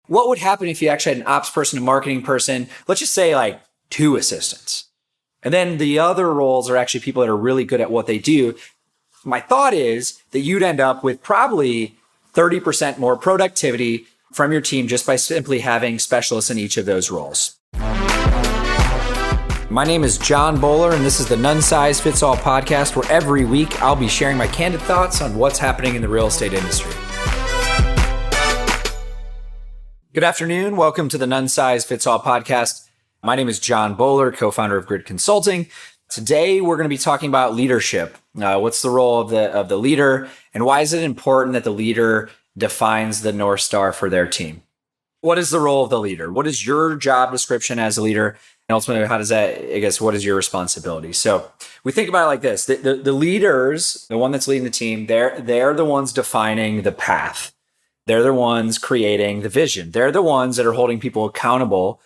What would happen if you actually had an ops person, a marketing person, let's just say like 2 assistants? And then the other roles are actually people that are really good at what they do. My thought is that you'd end up with probably 30% more productivity from your team just by simply having specialists in each of those roles. My name is John Bowler, and this is the None Size Fits All podcast, where every week I'll be sharing my candid thoughts on what's happening in the real estate industry. Good afternoon. Welcome to the None Size Fits All podcast. My name is John Bowler, co-founder of Grid Consulting. Today, we're going to be talking about leadership. What's the role of the leader, and why is it important that the leader defines the North Star for their team? What is the role of the leader? What is your job description as a leader? And ultimately, how does that, what is your responsibility? So we think about it like this. The leaders, the one that's leading the team, they're the ones defining the path. They're the ones creating the vision. They're the ones that are holding people accountable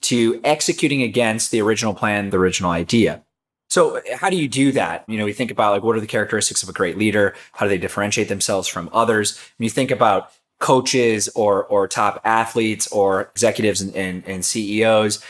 to executing against the original plan, the original idea. So how do you do that? We think about what are the characteristics of a great leader? How do they differentiate themselves from others? When you think about coaches or top athletes or executives and CEOs,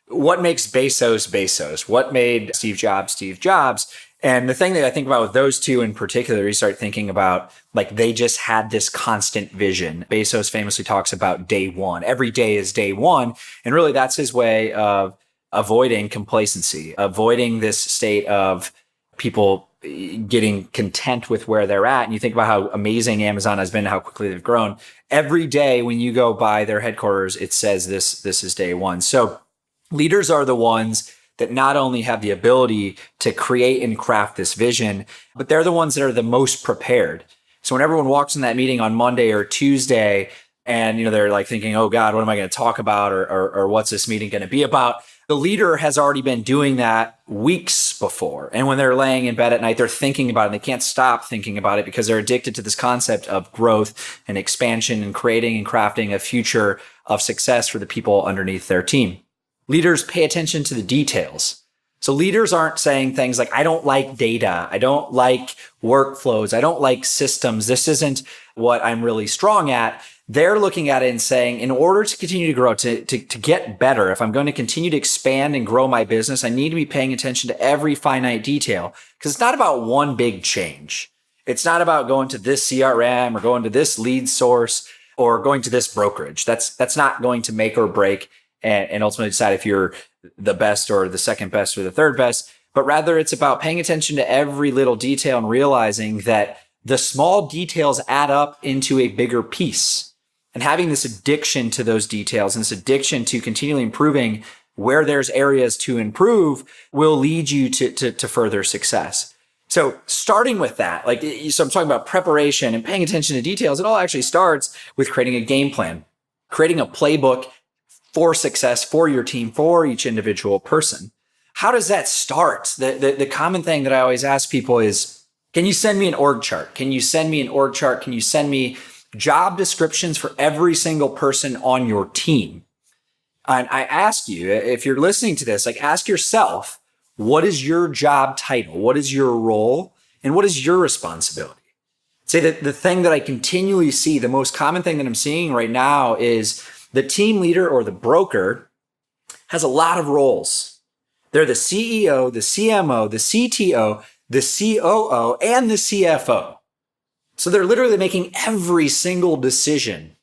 what makes Bezos Bezos? What made Steve Jobs Steve Jobs? And the thing that I think about with those two in particular, you start thinking about they just had this constant vision. Bezos famously talks about day one. Every day is day one. And really that's his way of avoiding complacency, avoiding this state of people getting content with where they're at. And you think about how amazing Amazon has been, how quickly they've grown. Every day when you go by their headquarters, it says this is day one. So leaders are the ones that not only have the ability to create and craft this vision, but they're the ones that are the most prepared. So when everyone walks in that meeting on Monday or Tuesday and they're thinking, oh God, what am I going to talk about? Or what's this meeting going to be about? The leader has already been doing that weeks before. And when they're laying in bed at night, they're thinking about it. And they can't stop thinking about it because they're addicted to this concept of growth and expansion and creating and crafting a future of success for the people underneath their team. Leaders pay attention to the details. So leaders aren't saying things like, I don't like data. I don't like workflows. I don't like systems. This isn't what I'm really strong at. They're looking at it and saying, in order to continue to grow, to get better, if I'm going to continue to expand and grow my business, I need to be paying attention to every finite detail, because it's not about one big change. It's not about going to this CRM or going to this lead source or going to this brokerage. That's not going to make or break and ultimately decide if you're the best or the second best or the third best. But rather, it's about paying attention to every little detail and realizing that the small details add up into a bigger piece. And having this addiction to those details and this addiction to continually improving where there's areas to improve will lead you to further success. So starting with that, so I'm talking about preparation and paying attention to details. It all actually starts with creating a game plan, creating a playbook for success for your team, for each individual person. How does that start? The common thing that I always ask people is, can you send me an org chart? Can you send me an org chart? Can you send me job descriptions for every single person on your team? And I ask you, if you're listening to this, ask yourself, what is your job title? What is your role? And what is your responsibility? Say that the thing that I continually see, the most common thing that I'm seeing right now is the team leader or the broker has a lot of roles. They're the CEO, the CMO, the CTO, the COO, and the CFO. So they're literally making every single decision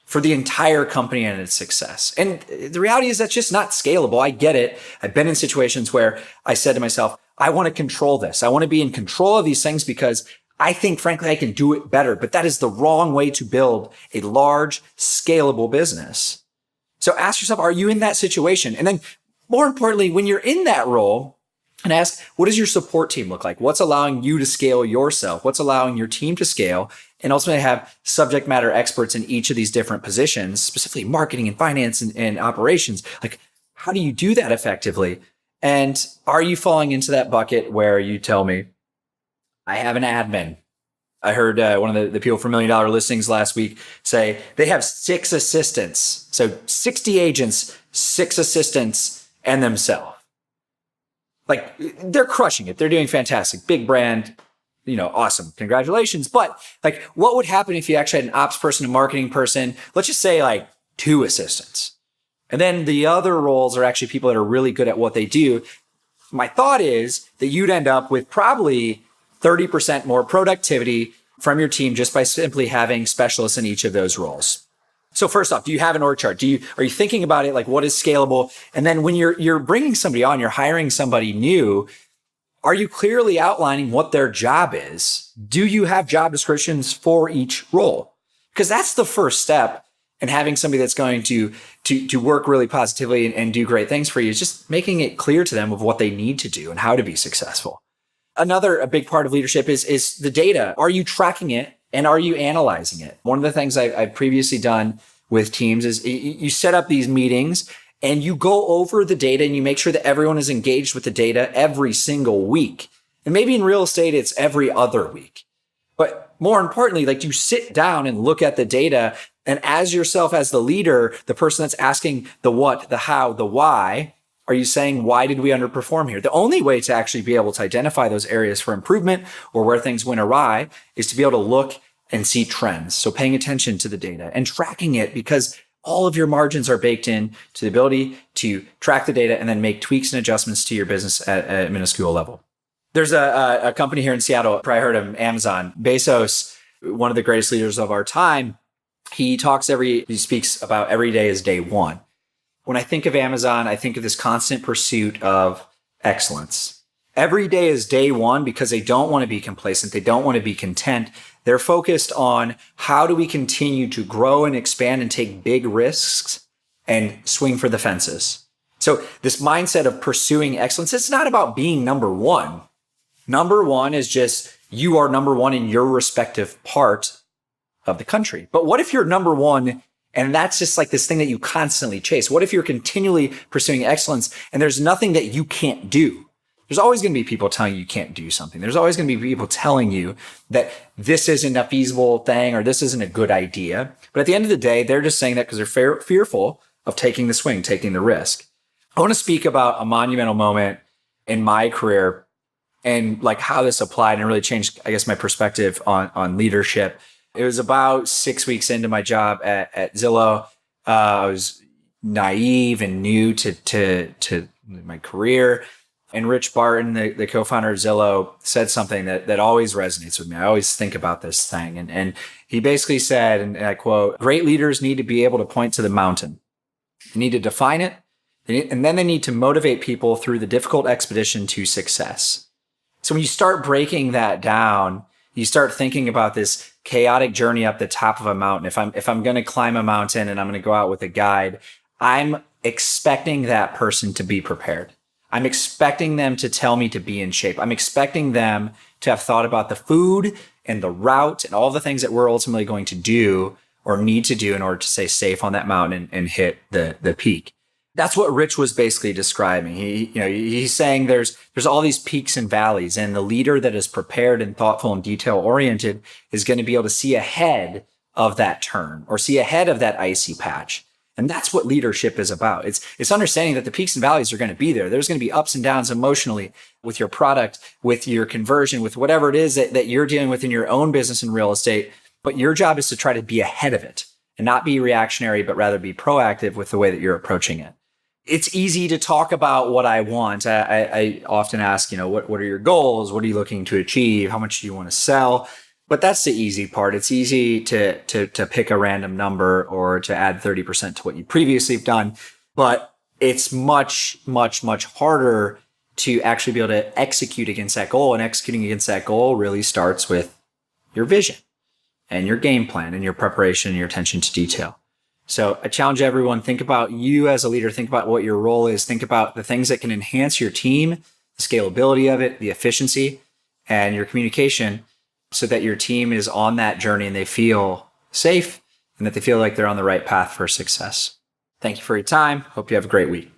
for the entire company and its success. And the reality is that's just not scalable. I get it. I've been in situations where I said to myself, I want to control this. I want to be in control of these things because I think, frankly, I can do it better. But that is the wrong way to build a large, scalable business. So ask yourself, are you in that situation? And then more importantly, when you're in that role, and ask, what does your support team look like? What's allowing you to scale yourself? What's allowing your team to scale? And ultimately have subject matter experts in each of these different positions, specifically marketing and finance and operations. How do you do that effectively? And are you falling into that bucket where you tell me, I have an admin? I heard one of the people from $1 Million Listings last week say they have 6 assistants. So 60 agents, 6 assistants, and themselves. They're crushing it. They're doing fantastic. Big brand, awesome. Congratulations. But like, what would happen if you actually had an ops person, a marketing person, let's just say like 2 assistants. And then the other roles are actually people that are really good at what they do. My thought is that you'd end up with probably 30% more productivity from your team just by simply having specialists in each of those roles. So first off, do you have an org chart? Are you thinking about it like what is scalable? And then when you're bringing somebody on, you're hiring somebody new, are you clearly outlining what their job is? Do you have job descriptions for each role? Because that's the first step in having somebody that's going to work really positively and do great things for you, is just making it clear to them of what they need to do and how to be successful. A big part of leadership is the data. Are you tracking it and are you analyzing it? One of the things I've previously done with teams is you set up these meetings and you go over the data and you make sure that everyone is engaged with the data every single week. And maybe in real estate, it's every other week. But more importantly, like you sit down and look at the data, and as yourself, as the leader, the person that's asking the what, the how, the why, are you saying, why did we underperform here? The only way to actually be able to identify those areas for improvement or where things went awry is to be able to look and see trends. So paying attention to the data and tracking it, because all of your margins are baked in to the ability to track the data and then make tweaks and adjustments to your business at a minuscule level. There's a company here in Seattle, probably heard of Amazon. Bezos, one of the greatest leaders of our time, he speaks about every day is day one. When I think of Amazon, I think of this constant pursuit of excellence. Every day is day one because they don't want to be complacent. They don't want to be content. They're focused on how do we continue to grow and expand and take big risks and swing for the fences. So this mindset of pursuing excellence, it's not about being number one. Number one is just you are number one in your respective part of the country. But what if you're number one and that's just like this thing that you constantly chase? What if you're continually pursuing excellence and there's nothing that you can't do? There's always going to be people telling you can't do something. There's always going to be people telling you that this isn't a feasible thing or this isn't a good idea. But at the end of the day, they're just saying that because they're fearful of taking the swing, taking the risk. I want to speak about a monumental moment in my career and like how this applied and really changed, I guess, my perspective on leadership. It was about 6 weeks into my job at Zillow. I was naive and new to my career. And Rich Barton, the co-founder of Zillow, said something that always resonates with me. I always think about this thing. And he basically said, and I quote, "Great leaders need to be able to point to the mountain. They need to define it, and then they need to motivate people through the difficult expedition to success." So when you start breaking that down, you start thinking about this chaotic journey up the top of a mountain. If I'm going to climb a mountain and I'm going to go out with a guide, I'm expecting that person to be prepared. I'm expecting them to tell me to be in shape. I'm expecting them to have thought about the food and the route and all the things that we're ultimately going to do or need to do in order to stay safe on that mountain and hit the peak. That's what Rich was basically describing. He's saying there's all these peaks and valleys, and the leader that is prepared and thoughtful and detail oriented is going to be able to see ahead of that turn or see ahead of that icy patch. And that's what leadership is about. It's understanding that the peaks and valleys are going to be there. There's going to be ups and downs emotionally with your product, with your conversion, with whatever it is that you're dealing with in your own business in real estate. But your job is to try to be ahead of it and not be reactionary, but rather be proactive with the way that you're approaching it. It's easy to talk about what I want. I often ask, what are your goals? What are you looking to achieve? How much do you want to sell? But that's the easy part. It's easy to pick a random number or to add 30% to what you previously have done. But it's much, much, much harder to actually be able to execute against that goal. And executing against that goal really starts with your vision and your game plan and your preparation and your attention to detail. So I challenge everyone, think about you as a leader, think about what your role is, think about the things that can enhance your team, the scalability of it, the efficiency, and your communication so that your team is on that journey and they feel safe and that they feel like they're on the right path for success. Thank you for your time. Hope you have a great week.